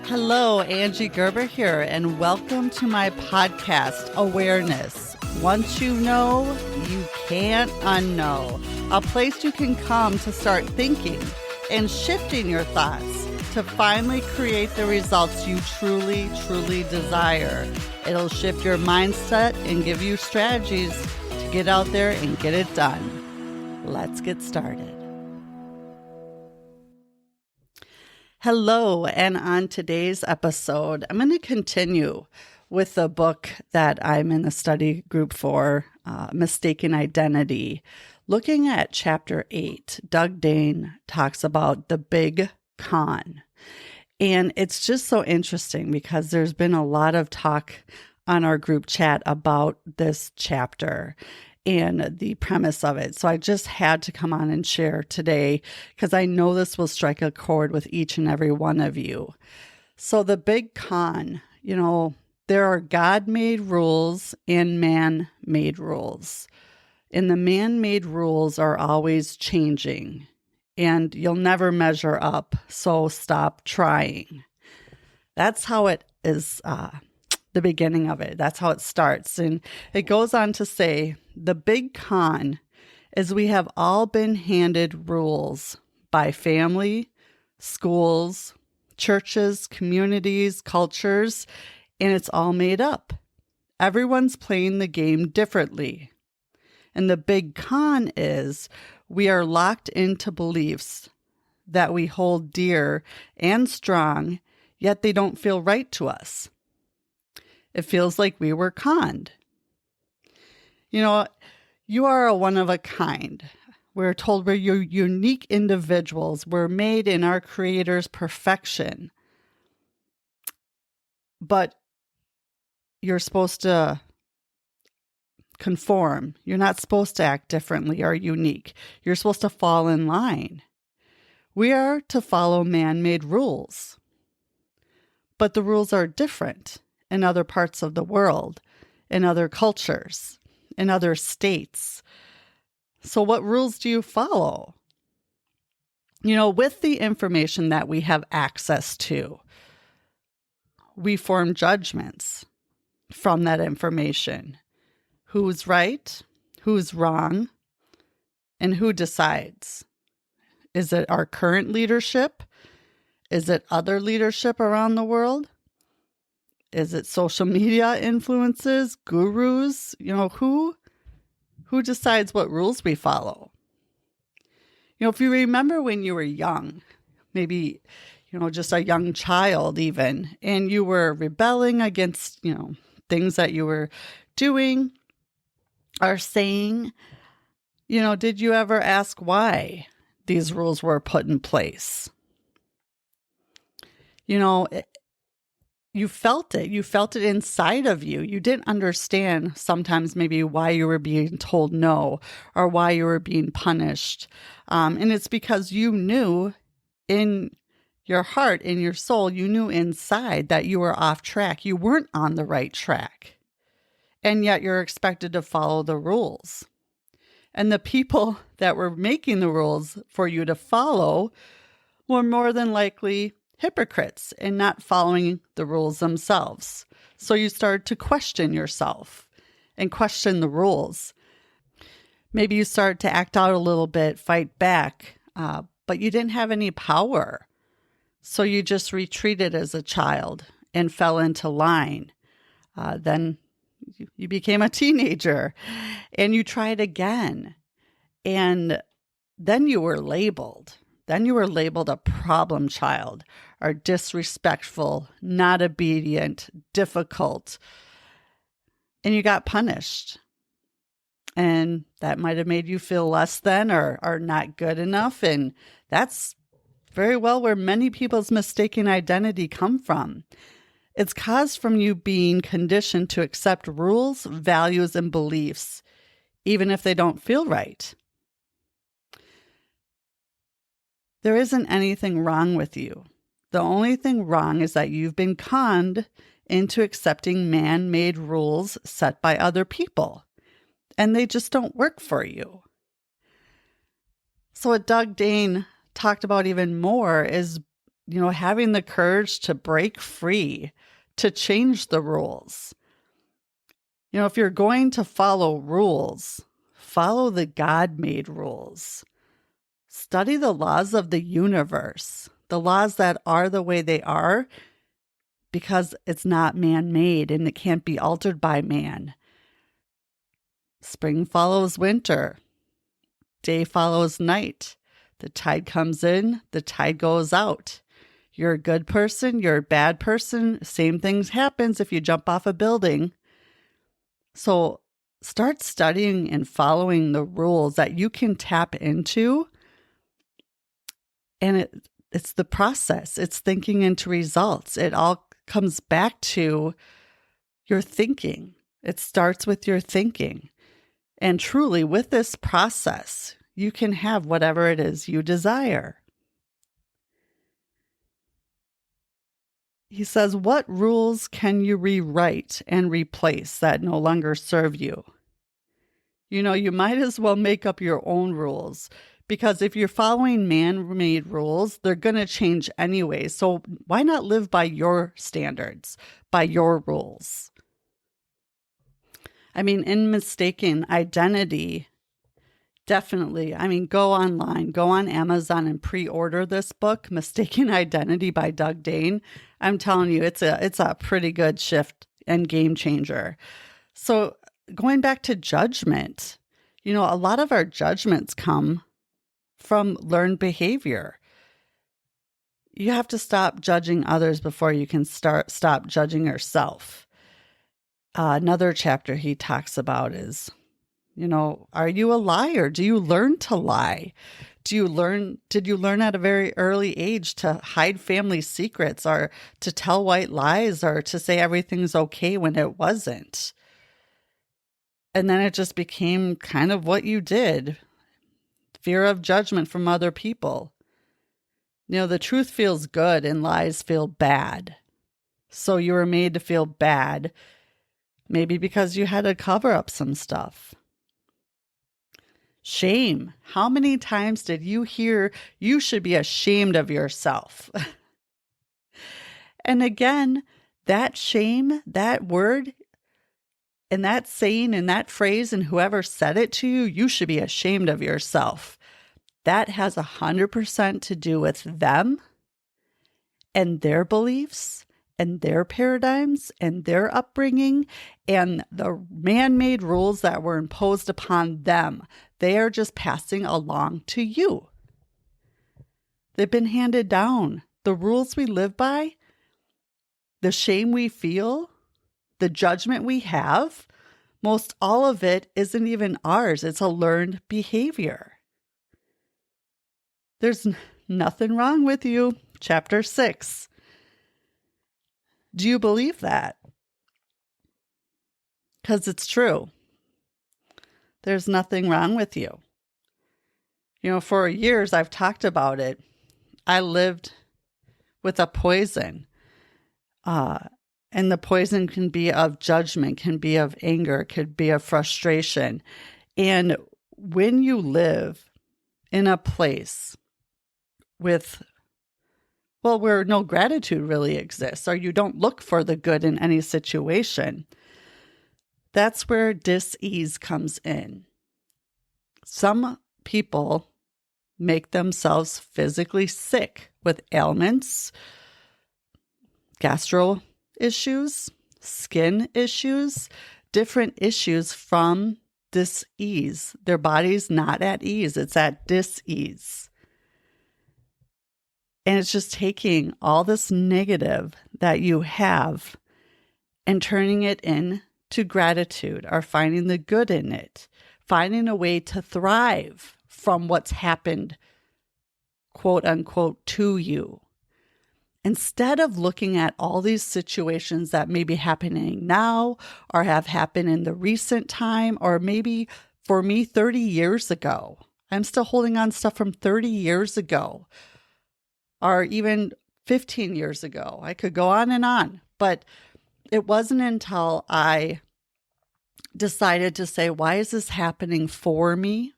Hello, Angie Gerber here, and welcome to my podcast, Awareness. Once you know, you can't unknow. A place you can come to start thinking and shifting your thoughts to finally create the results you truly, truly desire. It'll shift your mindset and give you strategies to get out there and get it done. Let's get started. Hello, and on today's episode, I'm going to continue with the book that I'm in the study group for, Mistaken Identity. Looking at Chapter 8, Doug Dane talks about the big con. And it's just so interesting because there's been a lot of talk on our group chat about this chapter and the premise of it. So I just had to come on and share today because I know this will strike a chord with each and every one of you. So the big con, there are God-made rules and man-made rules. And the man-made rules are always changing. And you'll never measure up, so stop trying. That's how it is, the beginning of it. That's how it starts. And it goes on to say, the big con is we have all been handed rules by family, schools, churches, communities, cultures, and it's all made up. Everyone's playing the game differently. And the big con is we are locked into beliefs that we hold dear and strong, yet they don't feel right to us. It feels like we were conned. You are a one of a kind. We're told we're unique individuals. We're made in our Creator's perfection. But you're supposed to conform. You're not supposed to act differently or unique. You're supposed to fall in line. We are to follow man-made rules. But the rules are different in other parts of the world, in other cultures, in other states. So what rules do you follow? With the information that we have access to, we form judgments from that information. Who's right? Who's wrong? And who decides? Is it our current leadership? Is it other leadership around the world? Is it social media influences, gurus? Who decides what rules we follow? If you remember when you were young, maybe, just a young child even, and you were rebelling against, things that you were doing or saying, did you ever ask why these rules were put in place? You felt it. You felt it inside of you. You didn't understand sometimes maybe why you were being told no or why you were being punished. And it's because you knew in your heart, in your soul, you knew inside that you were off track. You weren't on the right track. And yet you're expected to follow the rules. And the people that were making the rules for you to follow were more than likely hypocrites and not following the rules themselves. So you started to question yourself and question the rules. Maybe you started to act out a little bit, fight back, but you didn't have any power. So you just retreated as a child and fell into line. Then you became a teenager and you tried again. And then you were labeled. Then you were labeled a problem child, or disrespectful, not obedient, difficult, and you got punished. And that might have made you feel less than or not good enough. And that's very well where many people's mistaken identity come from. It's caused from you being conditioned to accept rules, values, and beliefs, even if they don't feel right. There isn't anything wrong with you. The only thing wrong is that you've been conned into accepting man-made rules set by other people, and they just don't work for you. So what Doug Dane talked about even more is having the courage to break free, to change the rules. If you're going to follow rules, follow the God-made rules. Study the laws of the universe, the laws that are the way they are, because it's not man-made and it can't be altered by man. Spring follows winter. Day follows night. The tide comes in, the tide goes out. You're a good person, you're a bad person. Same things happens if you jump off a building. So start studying and following the rules that you can tap into. And it's the process. It's thinking into results. It all comes back to your thinking. It starts with your thinking. And truly, with this process, you can have whatever it is you desire. He says, what rules can you rewrite and replace that no longer serve you? You might as well make up your own rules, because if you're following man-made rules, they're going to change anyway. So why not live by your standards, by your rules? In mistaken identity, definitely. Go online, go on Amazon and pre-order this book, Mistaken Identity by Doug Dane. I'm telling you, it's a pretty good shift and game changer. So going back to judgment, a lot of our judgments come from learned behavior. You have to stop judging others before you can stop judging yourself. Another chapter he talks about is, are you a liar? Do you learn to lie? Did you learn at a very early age to hide family secrets, or to tell white lies, or to say everything's okay when it wasn't? And then it just became kind of what you did. Fear of judgment from other people. The truth feels good and lies feel bad. So you were made to feel bad, maybe because you had to cover up some stuff. Shame. How many times did you hear you should be ashamed of yourself? And again, that shame, that word, and that saying and that phrase, and whoever said it to you, you should be ashamed of yourself. That has 100% to do with them and their beliefs and their paradigms and their upbringing and the man-made rules that were imposed upon them. They are just passing along to you. They've been handed down. The rules we live by, the shame we feel, the judgment we have, most all of it isn't even ours. It's a learned behavior. There's nothing wrong with you. Chapter 6. Do you believe that? Because it's true. There's nothing wrong with you. For years I've talked about it. I lived with a poison. And the poison can be of judgment, can be of anger, could be of frustration. And when you live in a place where no gratitude really exists, or you don't look for the good in any situation, that's where dis-ease comes in. Some people make themselves physically sick with ailments, gastro issues, skin issues, different issues from dis-ease. Their body's not at ease. It's at dis-ease. And it's just taking all this negative that you have and turning it into gratitude, or finding the good in it, finding a way to thrive from what's happened, quote unquote, to you. Instead of looking at all these situations that may be happening now or have happened in the recent time, or maybe for me 30 years ago, I'm still holding on stuff from 30 years ago, or even 15 years ago. I could go on, but it wasn't until I decided to say, why is this happening for me?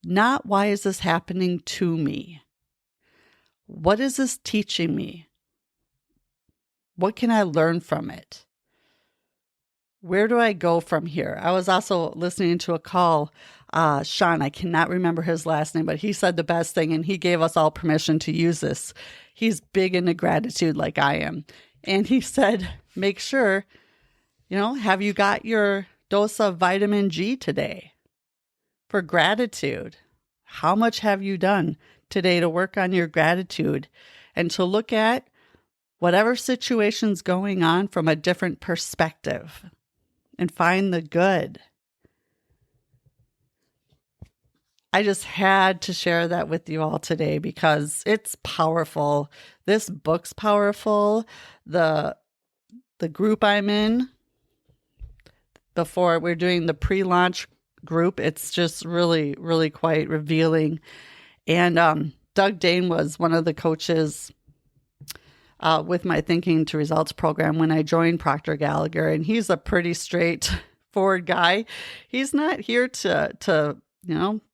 Not why is this happening to me? What is this teaching me? What can I learn from it? Where do I go from here? I was also listening to a call. Sean, I cannot remember his last name, but he said the best thing, and he gave us all permission to use this. He's big into gratitude like I am. And he said, make sure, have you got your dose of vitamin G today for gratitude? How much have you done today to work on your gratitude and to look at whatever situation's going on from a different perspective and find the good? I just had to share that with you all today because it's powerful. This book's powerful. The group I'm in, before we're doing the pre-launch group, it's just really, really quite revealing. And Doug Dane was one of the coaches with my Thinking to Results program when I joined Procter Gallagher, and he's a pretty straightforward guy. He's not here to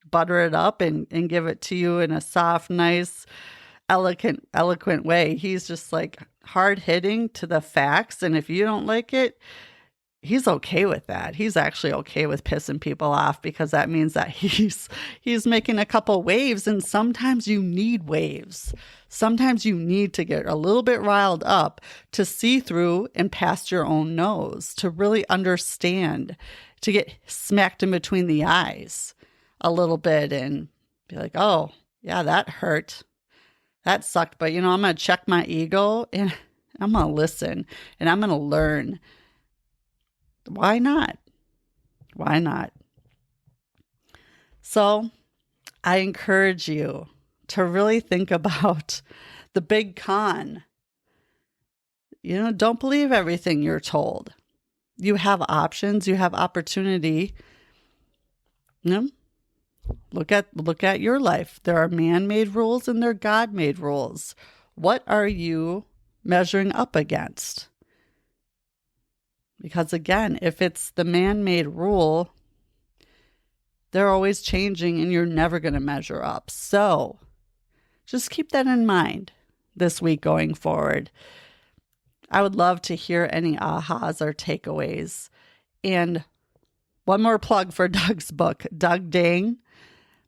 butter it up and give it to you in a soft, nice, eloquent way. He's just like hard hitting to the facts. And if you don't like it, he's okay with that. He's actually okay with pissing people off because that means that he's making a couple waves. And sometimes you need waves. Sometimes you need to get a little bit riled up to see through and past your own nose, to really understand, to get smacked in between the eyes a little bit and be like, oh, yeah, that hurt. That sucked. But, I'm going to check my ego and I'm going to listen and I'm going to learn. Why not? Why not? So I encourage you to really think about the big con. Don't believe everything you're told. You have options. You have opportunity. Look at your life. There are man-made rules and there are God-made rules. What are you measuring up against? Because again, if it's the man-made rule, they're always changing and you're never going to measure up. So just keep that in mind this week going forward. I would love to hear any ahas or takeaways. And one more plug for Doug's book, Doug Dane,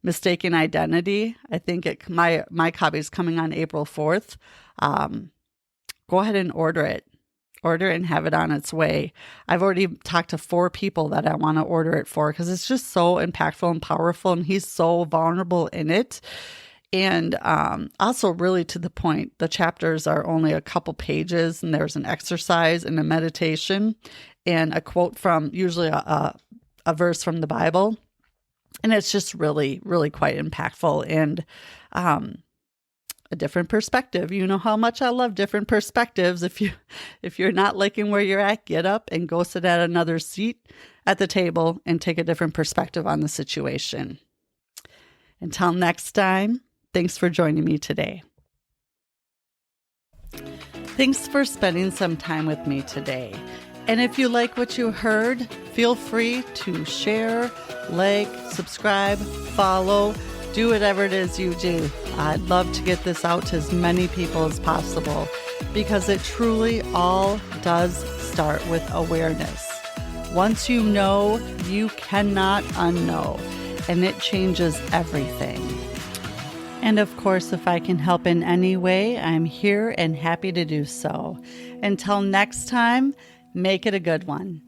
Mistaken Identity. I think my copy is coming on April 4th. Go ahead and order it. Order it and have it on its way. I've already talked to 4 people that I want to order it for because it's just so impactful and powerful, and he's so vulnerable in it. And also really to the point, the chapters are only a couple pages, and there's an exercise and a meditation and a quote from usually a verse from the Bible. And it's just really, really quite impactful and a different perspective. You know how much I love different perspectives. If you're not liking where you're at, get up and go sit at another seat at the table and take a different perspective on the situation. Until next time, thanks for joining me today. Thanks for spending some time with me today. And if you like what you heard, feel free to share, like, subscribe, follow, do whatever it is you do. I'd love to get this out to as many people as possible because it truly all does start with awareness. Once you know, you cannot unknow, and it changes everything. And of course, if I can help in any way, I'm here and happy to do so. Until next time, make it a good one.